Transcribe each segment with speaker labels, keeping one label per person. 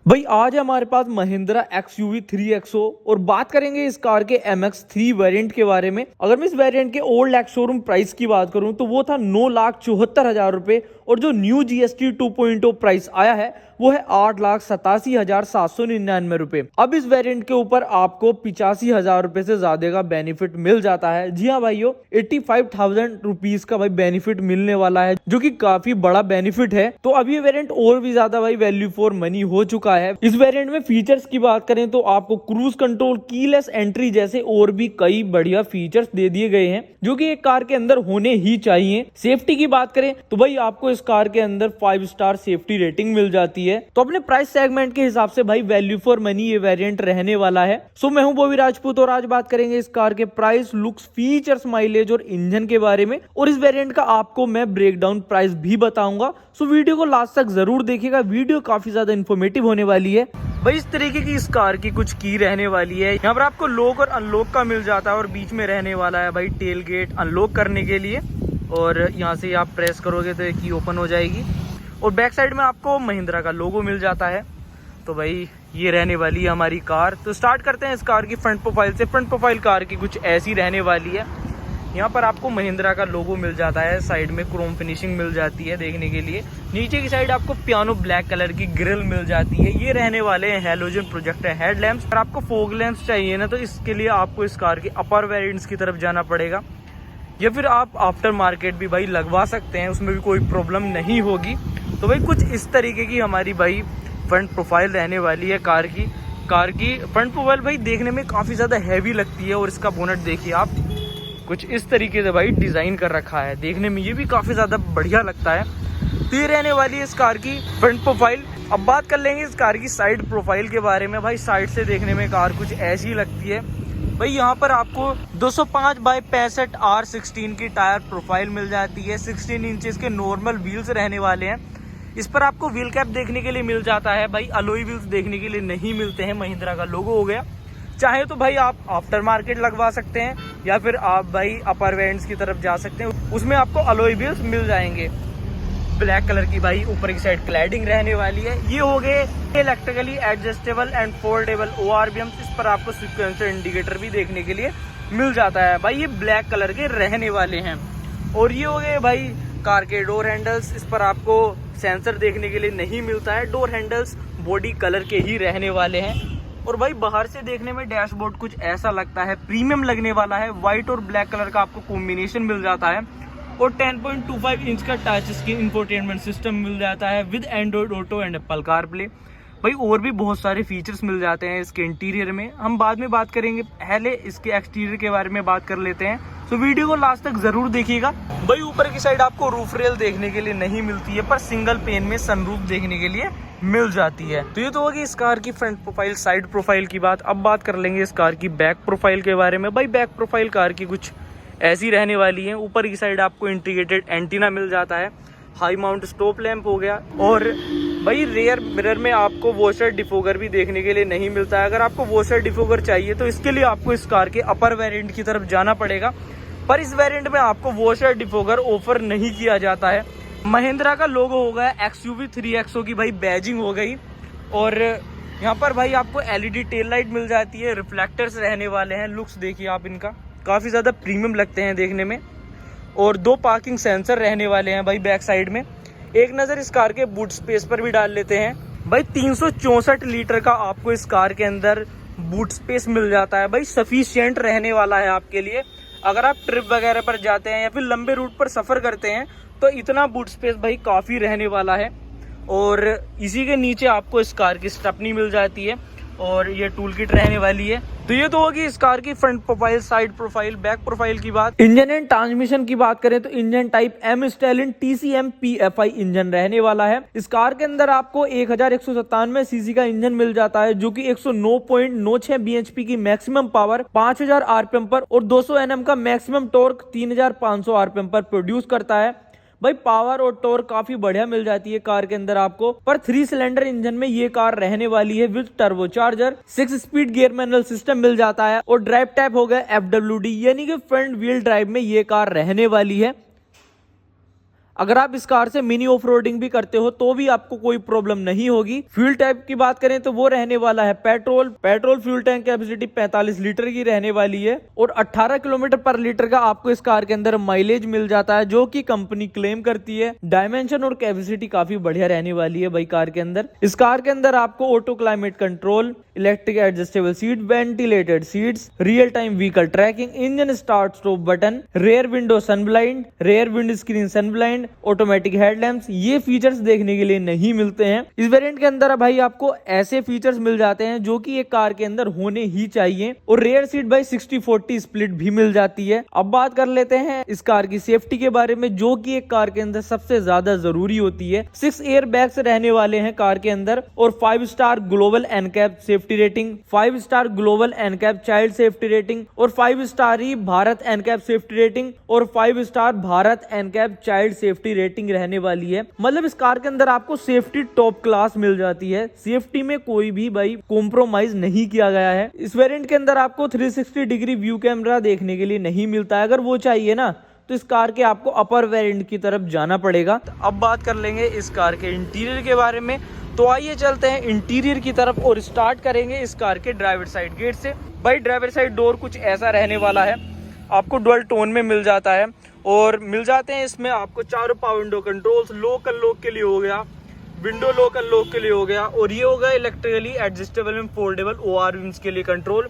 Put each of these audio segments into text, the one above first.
Speaker 1: भाई आज है हमारे पास महिंद्रा XUV 3XO और बात करेंगे इस कार के MX3 वेरिएंट के बारे में। अगर मैं इस वेरिएंट के ओल्ड एक्स शोरूम प्राइस की बात करूं तो वो था 9,74,000 रुपए और जो न्यू GST 2.0 प्राइस आया है वो है 8,87,799 रुपए। अब इस वेरिएंट के ऊपर आपको 85,000 रुपए से ज्यादा का बेनिफिट मिल जाता है। जी हाँ भाइयों, 85,000 रुपीज का भाई बेनिफिट मिलने वाला है, जो कि काफी बड़ा बेनिफिट है। तो अब ये वेरिएंट और भी ज्यादा भाई वैल्यू फॉर मनी हो चुका है। इस वेरिएंट में फीचर्स की बात करें तो आपको क्रूज कंट्रोल, कीलेस एंट्री जैसे और भी कई बढ़िया फीचर्स दे दिए गए हैं, जो कि एक कार के अंदर होने ही चाहिए। सेफ्टी की बात करें तो भाई आपको इस कार के अंदर 5 स्टार सेफ्टी रेटिंग मिल जाती है। तो अपने प्राइस सेगमेंट के हिसाब से भाई वैल्यू फॉर मनी ये वेरिएंट रहने वाला है। सो मैं हूं बॉबी राजपूत और आज बात करेंगे इस कार के प्राइस, लुक्स, फीचर्स, माइलेज और इंजन के बारे में। और इस वेरिएंट का आपको मैं ब्रेकडाउन प्राइस भी बताऊंगा। सो वीडियो को लास्ट तक जरूर देखिएगा, वीडियो काफी ज्यादा इंफॉर्मेटिव होने वाली है। भाई इस तरीके की इस कार की कुछ की रहने वाली है। यहाँ पर आपको लॉक और अनलॉक का मिल जाता है और बीच में रहने वाला है भाई टेल गेट अनलॉक करने के लिए। और यहाँ से आप प्रेस करोगे तो की ओपन हो जाएगी और बैक साइड में आपको महिंद्रा का लोगो मिल जाता है। तो भाई ये रहने वाली है हमारी कार। तो स्टार्ट करते हैं इस कार की फ्रंट प्रोफाइल से। फ्रंट प्रोफाइल कार की कुछ ऐसी रहने वाली है। यहाँ पर आपको महिंद्रा का लोगो मिल जाता है, साइड में क्रोम फिनिशिंग मिल जाती है देखने के लिए। नीचे की साइड आपको पियानो ब्लैक कलर की ग्रिल मिल जाती है। ये रहने वाले हैं हैलोजन प्रोजेक्टर हेडलैम्प्स। अगर आपको फॉग लैंप्स चाहिए ना तो इसके लिए आपको इस कार की अपर वेरिएंट्स की तरफ जाना पड़ेगा, या फिर आप आफ्टर मार्केट भी भाई लगवा सकते हैं, उसमें भी कोई प्रॉब्लम नहीं होगी। तो भाई कुछ इस तरीके की हमारी भाई फ्रंट प्रोफाइल रहने वाली है कार की फ्रंट प्रोफाइल भाई देखने में काफ़ी ज़्यादा हैवी लगती है। और इसका बोनट देखिए आप, कुछ इस तरीके से भाई डिज़ाइन कर रखा है, देखने में ये भी काफ़ी ज़्यादा बढ़िया लगता है। तो ये रहने वाली है इस कार की फ्रंट प्रोफाइल। अब बात कर लेंगे इस कार की साइड प्रोफाइल के बारे में। भाई साइड से देखने में कार कुछ ऐसी लगती है। भाई यहाँ पर आपको 205/65 R16 की टायर प्रोफाइल मिल जाती है। 16 इंचेस के नॉर्मल व्हील्स रहने वाले हैं। इस पर आपको व्हील कैप देखने के लिए मिल जाता है। भाई अलॉय व्हील्स देखने के लिए नहीं मिलते हैं, महिंद्रा का लोगो हो गया। चाहे तो भाई आप आफ्टर मार्केट लगवा सकते हैं या फिर आप भाई अपर वेरिएंट्स की तरफ जा सकते हैं, उसमें आपको अलॉय व्हील्स मिल जाएंगे। ब्लैक कलर की भाई ऊपर की साइड क्लैडिंग रहने वाली है। ये हो गए electrically adjustable and foldable ORVM। इस पर आपको सीक्वेंसर इंडिकेटर भी देखने के लिए मिल जाता है। भाई ये ब्लैक कलर के रहने वाले हैं। और ये हो गए भाई कार के डोर हैंडल्स। इस पर आपको सेंसर देखने के लिए नहीं मिलता है। डोर हैंडल्स बॉडी कलर के ही रहने वाले हैं। और भाई बाहर से देखने में डैशबोर्ड कुछ ऐसा लगता है, प्रीमियम लगने वाला है। व्हाइट और ब्लैक कलर का आपको कॉम्बिनेशन मिल जाता है। और 10.25 इंच का टच स्क्रीन इंफोटेनमेंट सिस्टम मिल जाता है with Android auto and Apple CarPlay. भाई और भी बहुत सारे फीचर्स मिल जाते हैं इसके इंटीरियर में, हम बाद में बात करेंगे। पहले इसके एक्सटीरियर के बारे में बात कर लेते हैं। तो वीडियो को लास्ट तक जरूर देखिएगा। भाई ऊपर की साइड आपको रूफ रेल देखने के लिए नहीं मिलती है, पर सिंगल पेन में सनरूफ देखने के लिए मिल जाती है। तो ये तो होगी इस कार की फ्रंट प्रोफाइल, साइड प्रोफाइल की बात। अब बात कर लेंगे इस कार की बैक प्रोफाइल के बारे में। भाई बैक प्रोफाइल कार की कुछ ऐसी रहने वाली है। ऊपर की साइड आपको इंटीग्रेटेड एंटीना मिल जाता है, हाई माउंट स्टॉप लैंप हो गया। और भाई रेयर मिरर में आपको वॉशर डिफोगर भी देखने के लिए नहीं मिलता है। अगर आपको वॉशर डिफोगर चाहिए तो इसके लिए आपको इस कार के अपर वेरिएंट की तरफ जाना पड़ेगा, पर इस वेरिएंट में आपको वॉशर डिफोगर ऑफर नहीं किया जाता है। महिंद्रा का लोगो हो गया, XUV 3XO की भाई बैजिंग हो गई। और यहाँ पर भाई आपको LED टेल लाइट मिल जाती है, रिफ्लेक्टर्स रहने वाले हैं। लुक्स देखिए आप इनका, काफ़ी ज़्यादा प्रीमियम लगते हैं देखने में। और 2 पार्किंग सेंसर रहने वाले हैं भाई बैक साइड में। एक नज़र इस कार के बूट स्पेस पर भी डाल लेते हैं। भाई 364 लीटर का आपको इस कार के अंदर बूट स्पेस मिल जाता है। भाई सफिशिएंट रहने वाला है आपके लिए। अगर आप ट्रिप वगैरह पर जाते हैं या फिर लंबे रूट पर सफ़र करते हैं तो इतना बूट स्पेस भाई काफ़ी रहने वाला है। और इसी के नीचे आपको इस कार की स्टेपनी मिल जाती है और ये टूल किट रहने वाली है। तो ये तो होगी इस कार की front profile, side profile, back profile की बात। इंजन एंड ट्रांसमिशन की बात करें तो engine type M Stalin TCM PFI engine रहने वाला है। इस कार के अंदर आपको 1197 सीसी का इंजन मिल जाता है, जो कि 109.96 bhp की मैक्सिमम पावर 5000 RPM पर और 200 Nm का मैक्सिमम टॉर्क 3500 RPM पर प्रोड्यूस करता है। भाई पावर और टॉर्क काफी बढ़िया मिल जाती है कार के अंदर आपको। पर 3 सिलेंडर इंजन में ये कार रहने वाली है with turbocharger. 6 speed gear manual system मिल जाता है और ड्राइव टाइप हो गया FWD, यानी कि फ्रंट व्हील ड्राइव में ये कार रहने वाली है। अगर आप इस कार से मिनी ऑफ रोडिंग भी करते हो तो भी आपको कोई प्रॉब्लम नहीं होगी। फ्यूल टाइप की बात करें तो वो रहने वाला है petrol fuel tank capacity 45 litre की रहने वाली है और 18 किलोमीटर पर लीटर का आपको इस कार के अंदर माइलेज मिल जाता है, जो कि कंपनी क्लेम करती है। डायमेंशन और कैपेसिटी काफी बढ़िया रहने वाली है भाई कार के अंदर। इस कार के अंदर आपको auto climate control, electric adjustable seat, ventilated seats, real time vehicle tracking, engine start stop button, rear window sunblind, rear windscreen sunblind, automatic headlamps, ये फीचर्स देखने के लिए नहीं मिलते हैं। इस वेरिएंट के अंदर भाई आपको ऐसे फीचर्स मिल जाते हैं जो कि एक कार के अंदर होने ही चाहिए। और रेयर सीट भाई 60-40 स्प्लिट भी मिल जाती है। अब बात कर लेते हैं इस कार की सेफ्टी के बारे में, जो कि एक कार के अंदर सबसे ज्यादा जरूरी होती है। 6 एयर बैग्स रहने वाले हैं कार के अंदर और 5 star global NCAP safety rating, 5 star global NCAP child safety rating और 5 स्टार ही भारत एनकैप सेफ्टी रेटिंग और 5 star Bharat NCAP child safety rating रहने वाली है। मतलब इस कार के अंदर आपको सेफ्टी टॉप क्लास मिल जाती है। सेफ्टी में कोई भी भाई कॉम्प्रोमाइज नहीं किया गया है। इस वेरिएंट के अंदर आपको 360 डिग्री व्यू कैमरा देखने के लिए नहीं मिलता है। अगर वो चाहिए ना तो इस कार के आपको अपर वेरिएंट की तरफ जाना पड़ेगा। तो अब बात कर लेंगे इस कार के इंटीरियर के बारे में। तो आइए चलते हैं इंटीरियर की तरफ और स्टार्ट करेंगे इस कार के ड्राइवर साइड गेट से। भाई ड्राइवर साइड डोर कुछ ऐसा रहने वाला है, आपको डुअल टोन में मिल जाता है और मिल जाते हैं इसमें आपको चारों power window controls, local lock के लिए हो गया, विंडो लोकल लॉक के लिए हो गया और ये हो गया electrically adjustable and foldable OR wings के लिए कंट्रोल।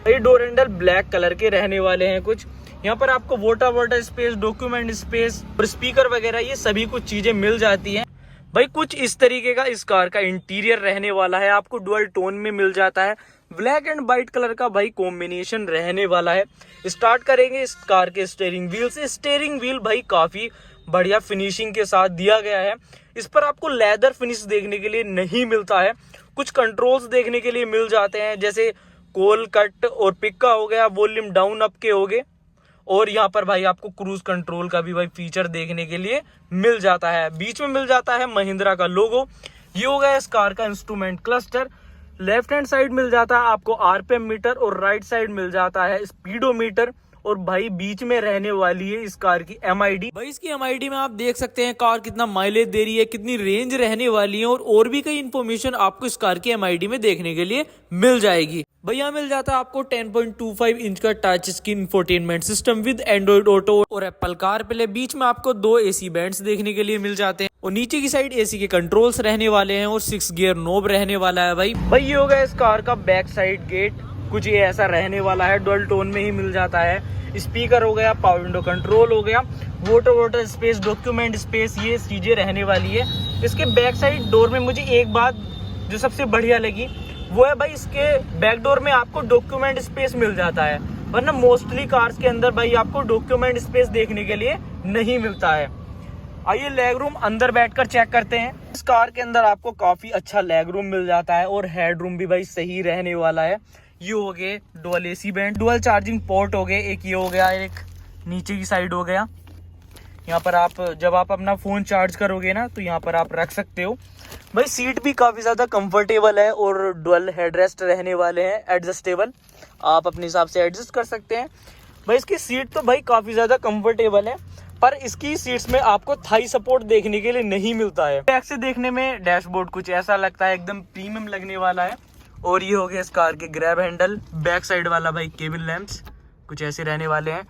Speaker 1: ये डोर हैंडल ब्लैक कलर के रहने वाले हैं कुछ। यहाँ पर आपको वाटर स्पेस, डॉक्यूमेंट स्पेस और स्पीकर वगैरह ये सभी कुछ चीजें मिल जाती हैं। भाई कुछ इस तरीके का इस कार का इंटीरियर रहने वाला है, आपको डुअल टोन में मिल जाता है। ब्लैक एंड व्हाइट कलर का भाई कॉम्बिनेशन रहने वाला है। स्टार्ट करेंगे इस कार के स्टीयरिंग व्हील से। स्टीयरिंग व्हील भाई काफी बढ़िया फिनिशिंग के साथ दिया गया है। इस पर आपको लेदर फिनिश देखने के लिए नहीं मिलता है, कुछ कंट्रोल्स देखने के लिए मिल जाते हैं, जैसे कॉल कट और पिक का हो गया, वॉल्यूम डाउन अप के हो गए और यहाँ पर भाई आपको क्रूज कंट्रोल का भी भाई फीचर देखने के लिए मिल जाता है। बीच में मिल जाता है महिंद्रा का लोगो। ये हो गया इस कार का instrument cluster. Left hand side मिल जाता है आपको RPM मीटर और राइट साइड मिल जाता है स्पीडोमीटर और भाई बीच में रहने वाली है इस कार की MID। भाई इसकी MID में आप देख सकते हैं कार कितना माइलेज दे रही है, कितनी रेंज रहने वाली है और भी कई इन्फॉर्मेशन आपको इस कार की MID में देखने के लिए मिल जाएगी। भैया मिल जाता है आपको 10.25 इंच का touch screen infotainment system with Android auto और एप्पल कारप्ले। बीच में आपको 2 AC बैंड्स देखने के लिए मिल जाते हैं और नीचे की साइड AC के कंट्रोल्स रहने वाले हैं और 6 गियर नोब रहने वाला है। भाई ये हो गया इस कार का बैक साइड गेट, कुछ ये ऐसा रहने वाला है, डुअल टोन में ही मिल जाता है। स्पीकर हो गया, पावर विंडो कंट्रोल हो गया, वाटर स्पेस, डॉक्यूमेंट स्पेस, ये चीजें रहने वाली है। इसके बैक साइड डोर में मुझे एक बात जो सबसे बढ़िया लगी वो है भाई इसके बैक डोर में आपको डॉक्यूमेंट स्पेस मिल जाता है, वरना मोस्टली कार्स के अंदर भाई आपको डॉक्यूमेंट स्पेस देखने के लिए नहीं मिलता है। आइए लेग रूम अंदर बैठकर चेक करते हैं। इस कार के अंदर आपको काफी अच्छा लेग रूम मिल जाता है और हेड रूम भी भाई सही रहने वाला है। ये हो गए dual AC band, dual charging port हो गए, एक ये हो गया, एक नीचे की साइड हो गया। यहाँ पर आप जब आप अपना फोन चार्ज करोगे ना तो यहाँ पर आप रख सकते हो। भाई सीट भी काफी ज्यादा कंफर्टेबल है और डुअल हेडरेस्ट रहने वाले हैं एडजस्टेबल, आप अपने हिसाब से एडजस्ट कर सकते हैं। भाई इसकी सीट तो भाई काफी ज्यादा कंफर्टेबल है, पर इसकी सीट्स में आपको थाई सपोर्ट देखने के लिए नहीं मिलता है। बैक से देखने में डैशबोर्ड कुछ ऐसा लगता है, एकदम प्रीमियम लगने वाला है। और ये हो गया इस कार के ग्रैब हैंडल, बैक साइड वाला भाई केबिन लैंप्स कुछ ऐसे रहने वाले हैं।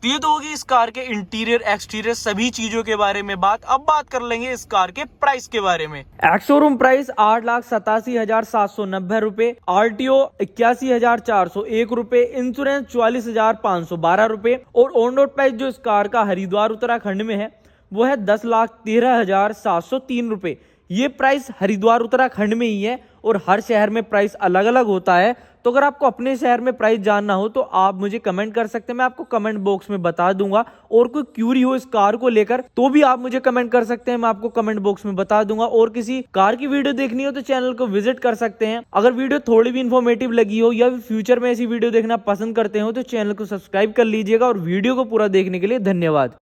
Speaker 1: तो ये तो होगी इस कार के इंटीरियर एक्सटीरियर सभी चीजों के बारे में बात। अब बात कर लेंगे इस कार के प्राइस के बारे में। एक्स शोरूम प्राइस 8,87,790 रुपए, RTO 81,401 रुपए, इंश्योरेंस 44,512 रुपए और ऑन रोड प्राइस जो इस कार का हरिद्वार उत्तराखंड में है वो है 10,13,703 रुपए। ये प्राइस हरिद्वार उत्तराखंड में ही है और हर शहर में प्राइस अलग अलग होता है। तो अगर आपको अपने शहर में प्राइस जानना हो तो आप मुझे कमेंट कर सकते हैं, मैं आपको कमेंट बॉक्स में बता दूंगा। और कोई क्यूरी हो इस कार को लेकर तो भी आप मुझे कमेंट कर सकते हैं, मैं आपको कमेंट बॉक्स में बता दूंगा। और किसी कार की वीडियो देखनी हो तो चैनल को विजिट कर सकते हैं। अगर वीडियो थोड़ी भी इन्फॉर्मेटिव लगी हो या फ्यूचर में ऐसी वीडियो देखना पसंद करते हो तो चैनल को सब्सक्राइब कर लीजिएगा। और वीडियो को पूरा देखने के लिए धन्यवाद।